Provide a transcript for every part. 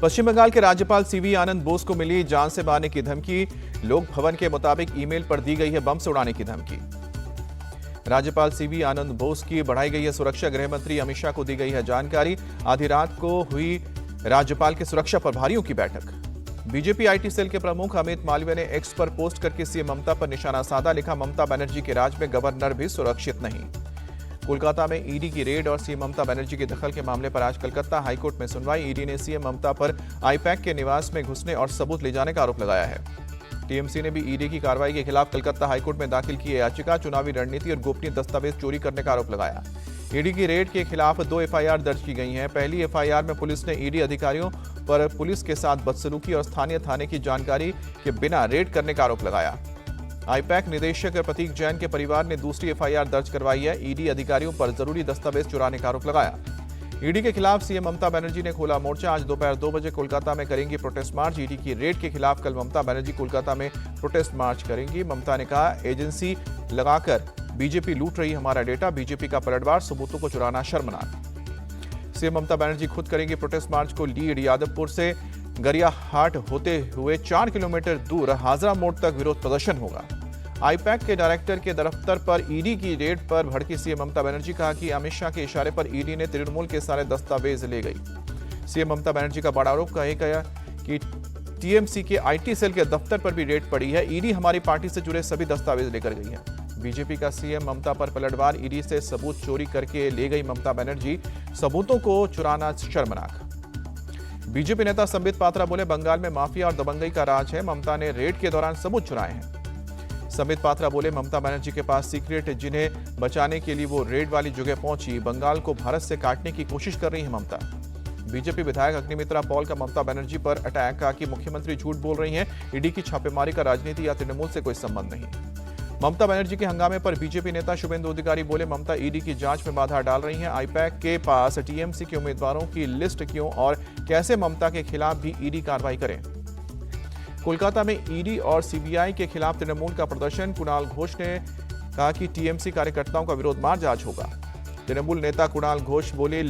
पश्चिम बंगाल के राज्यपाल सीवी आनंद बोस को मिली जान से मारने की धमकी। लोक भवन के मुताबिक ईमेल पर दी गई है बम से उड़ाने की धमकी। राज्यपाल सीवी आनंद बोस की बढ़ाई गई है सुरक्षा। गृह मंत्री अमित शाह को दी गई है जानकारी। आधी रात को हुई राज्यपाल के सुरक्षा प्रभारियों की बैठक। बीजेपी आईटी सेल के प्रमुख अमित मालवीय ने एक्स पर पोस्ट करके सीएम ममता पर निशाना साधा। लिखा, ममता बनर्जी के राज में गवर्नर भी सुरक्षित नहीं। कोलकाता में ईडी की रेड और सीएम ममता बनर्जी के दखल के मामले पर आज कलकत्ता हाईकोर्ट में सुनवाई। ईडी ने सीएम ममता पर आईपैक के निवास में घुसने और सबूत ले जाने का आरोप लगाया है। टीएमसी ने भी ईडी की कार्रवाई के खिलाफ कलकत्ता हाईकोर्ट में दाखिल की याचिका। चुनावी रणनीति और गोपनीय दस्तावेज चोरी करने का आरोप लगाया। ईडी की रेड के खिलाफ 2 एफआईआर दर्ज की गई हैं। पहली एफआईआर में पुलिस ने ईडी अधिकारियों पर पुलिस के साथ बदसलूकी और स्थानीय थाने की जानकारी के बिना रेड करने का आरोप लगाया। आईपैक निदेशक प्रतीक जैन के परिवार ने दूसरी एफआईआर दर्ज करवाई है। ईडी अधिकारियों पर जरूरी दस्तावेज चुराने का आरोप लगाया। ईडी के खिलाफ सीएम ममता बनर्जी ने खोला मोर्चा। आज दोपहर 2 बजे कोलकाता में करेंगी प्रोटेस्ट मार्च। ईडी की रेड के खिलाफ कल ममता बनर्जी कोलकाता में प्रोटेस्ट मार्च करेंगी। ममता ने कहा, एजेंसी लगाकर बीजेपी लूट रही हमारा डेटा। बीजेपी का पलटवार, सबूतों को चुराना शर्मनाक। सीएम ममता बनर्जी खुद करेंगी प्रोटेस्ट मार्च को लीड। यादवपुर से गरियाहाट होते हुए 4 किलोमीटर दूर हाजरा मोड़ तक विरोध प्रदर्शन होगा। आईपैक के डायरेक्टर के दफ्तर पर ईडी की रेड पर भड़की सीएम ममता बनर्जी। कहा कि अमित शाह के इशारे पर ईडी ने तृणमूल के सारे दस्तावेज ले गई। सीएम ममता बनर्जी का बड़ा आरोप कहा कि टीएमसी के आईटी सेल के दफ्तर पर भी रेड पड़ी है। ईडी हमारी पार्टी से जुड़े सभी दस्तावेज लेकर गई है। बीजेपी का सीएम ममता पर पलटवार। ईडी से सबूत चोरी करके ले गई ममता बनर्जी। सबूतों को चुराना शर्मनाक। बीजेपी नेता संबित पात्रा बोले, बंगाल में माफिया और दबंगई का राज है। ममता ने रेड के दौरान सबूत चुराए हैं। संबित पात्रा बोले, ममता बनर्जी के पास सीक्रेट जिन्हें बचाने के लिए वो रेड वाली जगह पहुंची। बंगाल को भारत से काटने की कोशिश कर रही है ममता। बीजेपी विधायक अग्निमित्रा पॉल का ममता बनर्जी पर अटैक। कहा कि मुख्यमंत्री झूठ बोल रही हैं। ईडी की छापेमारी का राजनीति या तृणमूल से कोई संबंध नहीं। ममता बनर्जी के हंगामे पर बीजेपी नेता शुभेंदु अधिकारी बोले, ममता ईडी की जांच में बाधा डाल रही हैं। आईपैक के पास टीएमसी के उम्मीदवारों की लिस्ट क्यों और कैसे ममता के खिलाफ भी ईडी कार्रवाई करें। कोलकाता में ईडी और सीबीआई के खिलाफ तृणमूल का प्रदर्शन। कुणाल घोष ने कहा कि टीएमसी कार्यकर्ताओं का विरोध मार्च आज होगा। तृणमूल नेता कुणाल घोष बोले,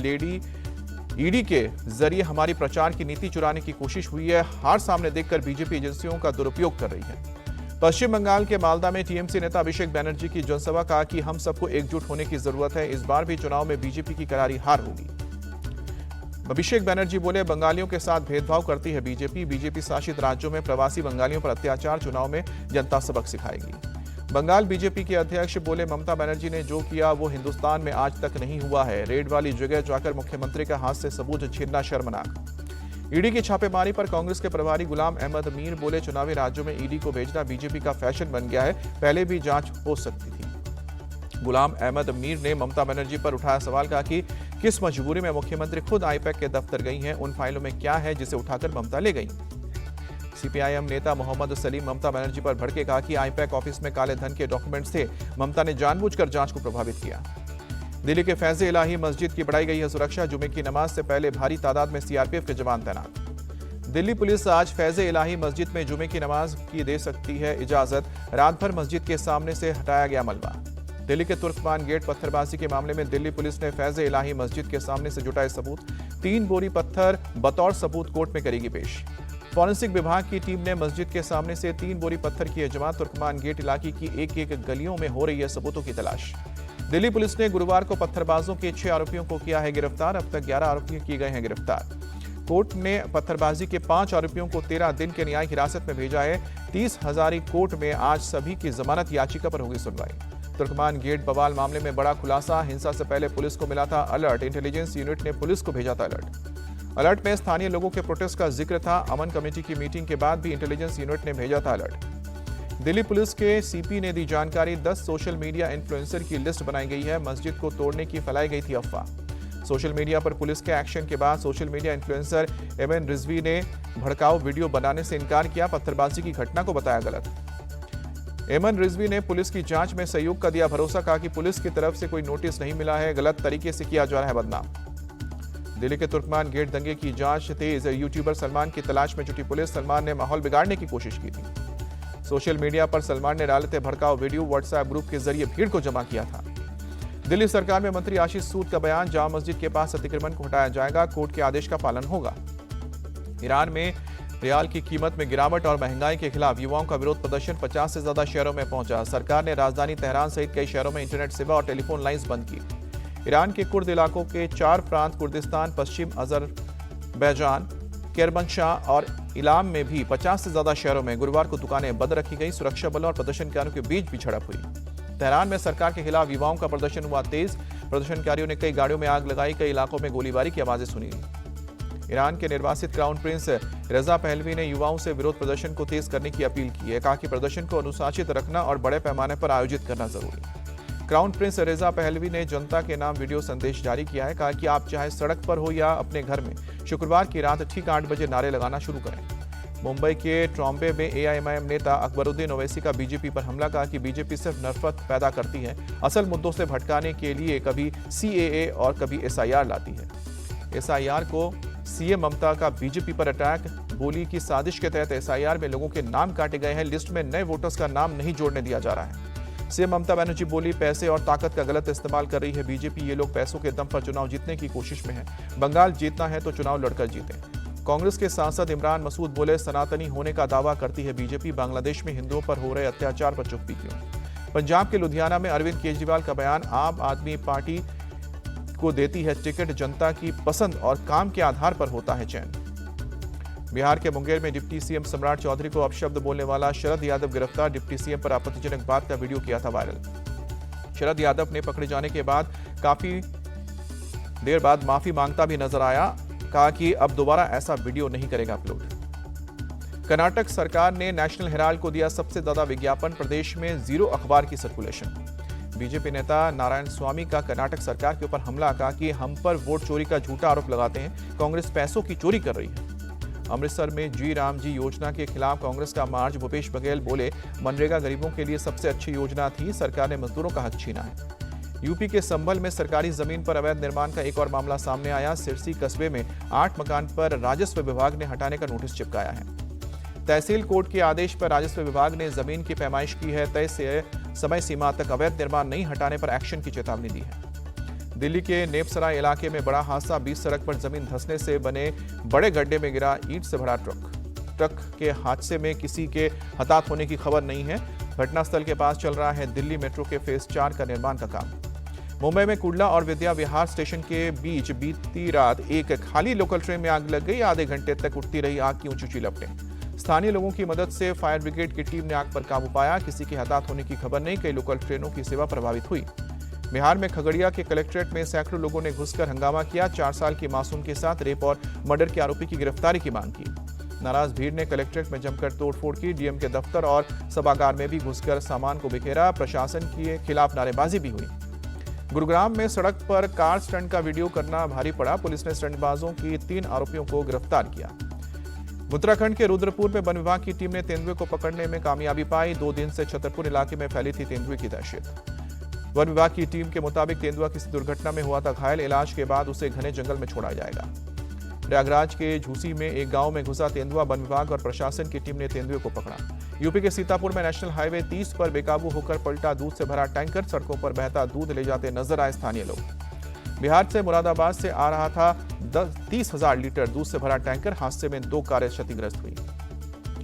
ईडी के जरिए हमारी प्रचार की नीति चुराने की कोशिश हुई है। हार सामने देखकर बीजेपी एजेंसियों का दुरुपयोग कर रही है। पश्चिम बंगाल के मालदा में टीएमसी नेता अभिषेक बनर्जी की जनसभा। कहा कि हम सबको एकजुट होने की जरूरत है। इस बार भी चुनाव में बीजेपी की करारी हार होगी। अभिषेक बनर्जी बोले, बंगालियों के साथ भेदभाव करती है बीजेपी। बीजेपी शासित राज्यों में प्रवासी बंगालियों पर अत्याचार। चुनाव में जनता सबक सिखाएगी। बंगाल बीजेपी के अध्यक्ष बोले, ममता बनर्जी ने जो किया वो हिंदुस्तान में आज तक नहीं हुआ है। रेड वाली जगह जाकर मुख्यमंत्री का हाथ से सबूत छीनना शर्मनाक। ईडी की छापेमारी पर कांग्रेस के प्रभारी गुलाम अहमद मीर बोले, चुनावी राज्यों में ईडी को भेजना बीजेपी का फैशन बन गया है। पहले भी जांच हो सकती थी। गुलाम अहमद मीर ने ममता बनर्जी पर उठाया सवाल। कहा कि किस मजबूरी में मुख्यमंत्री खुद आईपैक के दफ्तर गई हैं। उन फाइलों में क्या है जिसे उठाकर ममता ले गई। सीपीआईएम नेता मोहम्मद सलीम ममता बनर्जी पर भड़के। कहा कि आईपैक ऑफिस में काले धन के डॉक्यूमेंट्स थे। ममता ने जानबूझकर जांच को प्रभावित किया। दिल्ली के फैज़े इलाही मस्जिद की बढ़ाई गई है सुरक्षा। जुमे की नमाज से पहले भारी तादाद में सीआरपीएफ के जवान तैनात। दिल्ली पुलिस आज फैज़े इलाही मस्जिद में जुमे की नमाज की दे सकती है इजाजत। रात भर मस्जिद के सामने से हटाया गया मलबा। दिल्ली के तुर्कमान गेट पत्थरबाजी के मामले में दिल्ली पुलिस ने फैज़े इलाही मस्जिद के सामने से जुटाए सबूत। 3 बोरी पत्थर बतौर सबूत कोर्ट में करेगी पेश। फॉरेंसिक विभाग की टीम ने मस्जिद के सामने से 3 बोरी पत्थर किए जमा। तुर्कमान गेट इलाके की एक गलियों में हो रही है सबूतों की तलाश। दिल्ली पुलिस ने गुरुवार को पत्थरबाजों के 6 आरोपियों को किया है गिरफ्तार। अब तक 11 आरोपी किए गए हैं गिरफ्तार। कोर्ट ने पत्थरबाजी के 5 आरोपियों को 13 दिन के न्यायिक हिरासत में भेजा है। 30 हजारी कोर्ट में आज सभी की जमानत याचिका पर होगी सुनवाई। तुर्कमान गेट बवाल मामले में बड़ा खुलासा। हिंसा से पहले पुलिस को मिला था अलर्ट। इंटेलिजेंस यूनिट ने पुलिस को भेजा था अलर्ट में स्थानीय लोगों के प्रोटेस्ट का जिक्र था। अमन कमेटी की मीटिंग के बाद भी इंटेलिजेंस यूनिट ने भेजा था अलर्ट। दिल्ली पुलिस के सीपी ने दी जानकारी। 10 सोशल मीडिया इन्फ्लुएंसर की लिस्ट बनाई गई है। मस्जिद को तोड़ने की फैलाई गई थी अफवाह। सोशल मीडिया पर पुलिस के एक्शन के बाद social media influencer MN Rizvi ने भड़काऊ वीडियो बनाने से इनकार किया। पत्थरबाजी की घटना को बताया गलत। एमन रिजवी ने पुलिस की जांच में सहयोग का दिया भरोसा। कहा कि पुलिस की तरफ से कोई नोटिस नहीं मिला है। गलत तरीके से किया जा रहा है बदनाम। दिल्ली के तुर्कमान गेट दंगे की जांच तेज। यूट्यूबर सलमान की तलाश में जुटी पुलिस। सलमान ने माहौल बिगाड़ने की कोशिश की थी। सोशल मीडिया पर सलमान ने डाले थे भड़काऊ वीडियो। व्हाट्सएप ग्रुप के जरिए भीड़ को जमा किया था। दिल्ली सरकार में मंत्री आशीष सूद का बयान। जामा मस्जिद के पास अतिक्रमण को हटाया जाएगा। कोर्ट के आदेश का पालन होगा। ईरान में रियाल की कीमत में गिरावट और महंगाई के खिलाफ युवाओं का विरोध प्रदर्शन 50 से ज्यादा शहरों में पहुंचा। सरकार ने राजधानी तेहरान सहित कई शहरों में इंटरनेट सेवा और टेलीफोन लाइंस बंद की। ईरान के कुर्द इलाकों के 4 प्रांत कुर्दिस्तान, पश्चिम अजरबैजान, केरमनशाह और इलाम में भी 50 से ज्यादा शहरों में गुरुवार को दुकानें बंद रखी गई। सुरक्षा बलों और प्रदर्शनकारियों के बीच भी झड़प हुई। तेहरान में सरकार के खिलाफ युवाओं का प्रदर्शन हुआ तेज। प्रदर्शनकारियों ने कई गाड़ियों में आग लगाई, कई इलाकों में गोलीबारी की आवाजें सुनी। ईरान के निर्वासित क्राउन प्रिंस रजा पहलवी ने युवाओं से विरोध प्रदर्शन को तेज करने की अपील की है। कहा कि प्रदर्शन को अनुशासित रखना और बड़े पैमाने पर आयोजित करना जरूरी। क्राउन प्रिंस रजा पहलवी ने जनता के नाम वीडियो संदेश जारी किया है। कहा कि आप चाहे सड़क पर हो या अपने घर में शुक्रवार की रात ठीक 8 बजे नारे लगाना शुरू करें। मुंबई के ट्रॉम्बे में एआईएमआईएम नेता अकबरुद्दीन ओवैसी का बीजेपी पर हमला। कहा कि बीजेपी सिर्फ नफरत पैदा करती है, असल मुद्दों से भटकाने के लिए कभी सीएए और कभी एसआईआर लाती है। एसआईआर को सीएम ममता का बीजेपी पर अटैक। बोली की साजिश के तहत एसआईआर में लोगों के नाम काटे गए हैं, लिस्ट में नए वोटर्स का नाम नहीं जोड़ने दिया जा रहा है। सीएम ममता बनर्जी बोली, पैसे और ताकत का गलत इस्तेमाल कर रही है बीजेपी। ये लोग पैसों के दम पर चुनाव जीतने की कोशिश में है। बंगाल जीतना है तो चुनाव लड़कर जीते। कांग्रेस के सांसद इमरान मसूद बोले, सनातनी होने का दावा करती है बीजेपी, बांग्लादेश में हिंदुओं पर हो रहे अत्याचार पर चुप्पी क्यों। पंजाब के लुधियाना में अरविंद केजरीवाल का बयान, आम आदमी पार्टी को देती है टिकट, जनता की पसंद और काम के आधार पर होता है चयन। बिहार के मुंगेर में डिप्टी सीएम सम्राट चौधरी को अपशब्द बोलने वाला शरद यादव गिरफ्तार। डिप्टी सीएम पर आपत्तिजनक बात का वीडियो किया था वायरल। शरद यादव ने पकड़े जाने के बाद काफी देर बाद माफी मांगता भी नजर आया। कहा कि अब दोबारा ऐसा वीडियो नहीं करेगा अपलोड। कर्नाटक सरकार ने नेशनल हेराल्ड को दिया सबसे ज्यादा विज्ञापन। प्रदेश में 0 अखबार की सर्कुलेशन। बीजेपी नेता नारायण स्वामी का कर्नाटक सरकार के ऊपर हमला। कहा कि हम पर वोट चोरी का झूठा आरोप लगाते हैं, कांग्रेस पैसों की चोरी कर रही है। अमृतसर में जी राम जी योजना के खिलाफ कांग्रेस का मार्च। भूपेश बघेल बोले, मनरेगा गरीबों के लिए सबसे अच्छी योजना थी, सरकार ने मजदूरों का हक छीना है। यूपी के संभल में सरकारी जमीन पर अवैध निर्माण का एक और मामला सामने आया। सिरसी कस्बे में 8 मकान पर राजस्व विभाग ने हटाने का नोटिस चिपकाया है। तहसील कोर्ट के आदेश पर राजस्व विभाग ने जमीन की पैमाइश की है। तय से समय सीमा तक अवैध निर्माण नहीं हटाने पर एक्शन की चेतावनी दी है। दिल्ली के नेपसराय इलाके में बड़ा हादसा। 20 सड़क पर जमीन धंसने से बने बड़े गड्ढे में गिरा ईंट से भरा ट्रक के हादसे में किसी के हताहत होने की खबर नहीं है। घटनास्थल के पास चल रहा है दिल्ली मेट्रो के फेज 4 का निर्माण का काम। मुंबई में कुडला और विद्या विहार स्टेशन के बीच बीती रात एक खाली लोकल ट्रेन में आग लग गई। आधे घंटे तक उठती रही आग की ऊंची लपटें। स्थानीय लोगों की मदद से फायर ब्रिगेड की टीम ने आग पर काबू पाया। किसी के हताहत होने की खबर नहीं। कई लोकल ट्रेनों की सेवा प्रभावित हुई। बिहार में खगड़िया के कलेक्ट्रेट में सैकड़ों लोगों ने घुसकर हंगामा किया। 4 साल की मासूम के साथ रेप और मर्डर के आरोपी की गिरफ्तारी की मांग की। नाराज भीड़ ने कलेक्ट्रेट में जमकर तोड़फोड़ की। डीएम के दफ्तर और सभागार में भी घुसकर सामान को बिखेरा। प्रशासन के खिलाफ नारेबाजी भी हुई। गुरुग्राम में सड़क पर कार स्टंट का वीडियो करना भारी पड़ा। पुलिस ने स्टंटबाजों की 3 आरोपियों को गिरफ्तार किया। उत्तराखंड के रुद्रपुर में वन विभाग की टीम ने तेंदुए को पकड़ने में कामयाबी पाई। 2 दिन से छतरपुर इलाके में फैली थी तेंदुए की दहशत। वन विभाग की टीम के मुताबिक तेंदुआ किसी दुर्घटना में हुआ था घायल। इलाज के बाद उसे घने जंगल में छोड़ा जाएगा। प्रयागराज के झूसी में एक गांव में घुसा तेंदुआ। वन विभाग और प्रशासन की टीम ने तेंदुए को पकड़ा। यूपी के सीतापुर में नेशनल हाईवे 30 पर बेकाबू होकर पलटा दूध से भरा टैंकर। सड़कों पर बहता दूध ले जाते नजर आए स्थानीय लोग। बिहार से मुरादाबाद से आ रहा था 30,000 लीटर दूध से भरा टैंकर। हादसे में 2 कारें क्षतिग्रस्त हुई।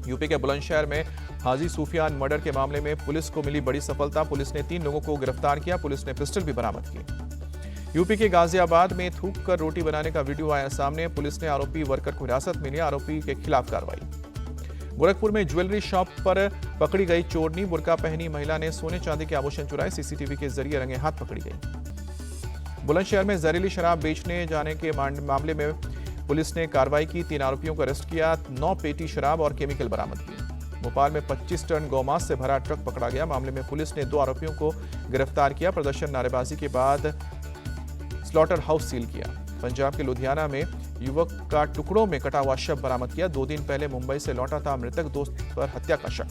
यूपी के बुलंदशहर में हाजी सूफियान मर्डर के मामले में पुलिस को मिली बड़ी सफलता। पुलिस ने 3 लोगों को गिरफ्तार किया। पुलिस ने पिस्टल भी बरामद की। यूपी के गाजियाबाद में थूक कर रोटी बनाने का वीडियो आया सामने। पुलिस ने आरोपी वर्कर को हिरासत में लिया। आरोपी के खिलाफ कार्रवाई। गोरखपुर में ज्वेलरी शॉप पर पकड़ी गई चोरनी। बुर्का पहनी महिला ने सोने चांदी के आभूषण चुराए। सीसीटीवी के जरिए रंगे हाथ पकड़ी गई। बुलंदशहर में जहरीली शराब बेचने जाने के मामले में पुलिस ने कार्रवाई की। 3 आरोपियों को अरेस्ट किया। 9 पेटी शराब और केमिकल बरामद किए। भोपाल में 25 टन गौमांस से भरा ट्रक पकड़ा गया। मामले में पुलिस ने 2 आरोपियों को गिरफ्तार किया। प्रदर्शन नारेबाजी के बाद स्लॉटर हाउस सील किया। पंजाब के लुधियाना में युवक का टुकड़ों में कटा हुआ शव बरामद किया। 2 दिन पहले मुंबई से लौटा था। मृतक दोस्त पर हत्या का शक।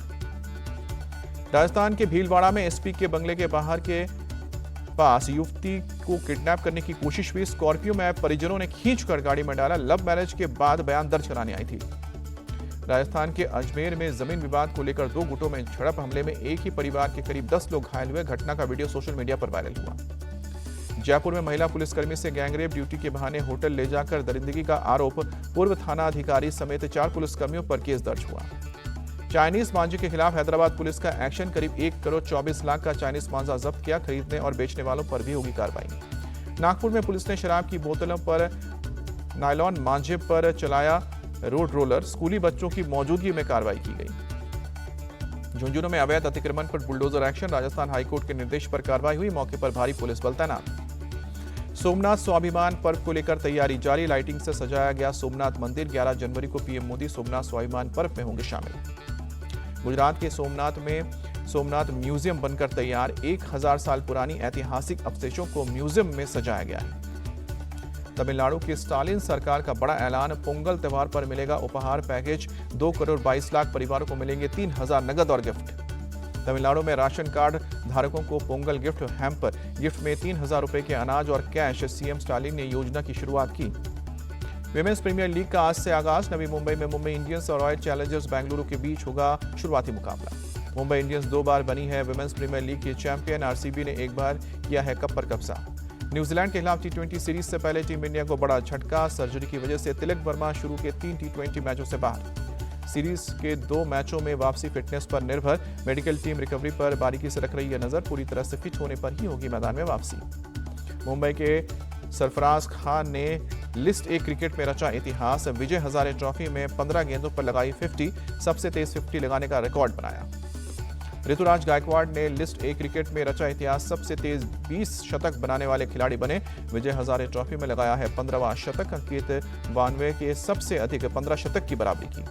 राजस्थान के भीलवाड़ा में एसपी के बंगले के बाहर के पास युवती को किडनैप करने की कोशिश हुई। स्कॉर्पियो में परिजनों ने खींचकर गाड़ी में डाला। लव मैरिज के बाद बयान दर्ज कराने आई थी। राजस्थान के अजमेर में जमीन विवाद को लेकर 2 गुटों में झड़प। हमले में एक ही परिवार के करीब 10 लोग घायल हुए। घटना का वीडियो सोशल मीडिया पर वायरल हुआ। जयपुर में महिला पुलिसकर्मी से गैंगरेप, ड्यूटी के बहाने होटल ले जाकर दरिंदगी का आरोप, पूर्व थाना अधिकारी समेत 4 पुलिसकर्मियों पर केस दर्ज हुआ। चाइनीज मांझे के खिलाफ हैदराबाद पुलिस का एक्शन, करीब 1 करोड़ 24 लाख का चाइनीज मांझा जब्त किया, खरीदने और बेचने वालों पर भी होगी कार्रवाई। नागपुर में पुलिस ने शराब की बोतलों पर नायलॉन मांझे पर चलाया रोड रोलर, स्कूली बच्चों की मौजूदगी में कार्रवाई की गई। झुंझुनू में अवैध अतिक्रमण पर बुलडोजर एक्शन, राजस्थान हाईकोर्ट के निर्देश पर कार्रवाई हुई, मौके पर भारी पुलिस बल तैनात। सोमनाथ स्वाभिमान पर्व को लेकर तैयारी जारी, लाइटिंग से सजाया गया सोमनाथ मंदिर, 11 जनवरी को पीएम मोदी सोमनाथ स्वाभिमान पर्व में होंगे शामिल। गुजरात के सोमनाथ में सोमनाथ म्यूजियम बनकर तैयार, 1000 साल पुरानी ऐतिहासिक अवशेषों को म्यूजियम में सजाया गया है। तमिलनाडु की स्टालिन सरकार का बड़ा ऐलान, पोंगल त्योहार पर मिलेगा उपहार पैकेज, 2 करोड़ 22 लाख परिवारों को मिलेंगे 3000 नगद और गिफ्ट। तमिलनाडु में राशन कार्ड धारकों को पोंगल गिफ्ट हैम्पर, गिफ्ट में 3000 रुपए के अनाज और कैश। सीएम स्टालिन ने योजना की शुरुआत की। विमेंस प्रीमियर लीग का आज से आगाज, नवी मुंबई में मुंबई इंडियंस और रॉयल चैलेंजर्स बेंगलुरु के बीच होगा शुरुआती मुकाबला। मुंबई इंडियंस 2 बार बनी है विमेंस प्रीमियर लीग की चैंपियन, आरसीबी ने 1 बार किया है कप पर कब्जा। न्यूजीलैंड के खिलाफ टी20 सीरीज से पहले टीम इंडिया को बड़ा झटका, सर्जरी की वजह से तिलक वर्मा शुरू के 3 टी20 मैचों से बाहर। सीरीज के 2 मैचों में वापसी, फिटनेस पर निर्भर, मेडिकल टीम रिकवरी पर बारीकी से रख रही है नजर, पूरी तरह से फिट होने पर ही होगी मैदान में वापसी। मुंबई के सरफराज खान ने लिस्ट ए क्रिकेट में रचा इतिहास, विजय हजारे ट्रॉफी में 15 गेंदों पर लगाई 50, सबसे तेज 50 लगाने का रिकॉर्ड बनाया। ऋतुराज गायकवाड़ ने लिस्ट ए क्रिकेट में रचा इतिहास, सबसे तेज 20 शतक बनाने वाले खिलाड़ी बने। विजय हजारे ट्रॉफी में लगाया है 15वां शतक, अंकित 92 के सबसे अधिक 15 शतक की बराबरी की।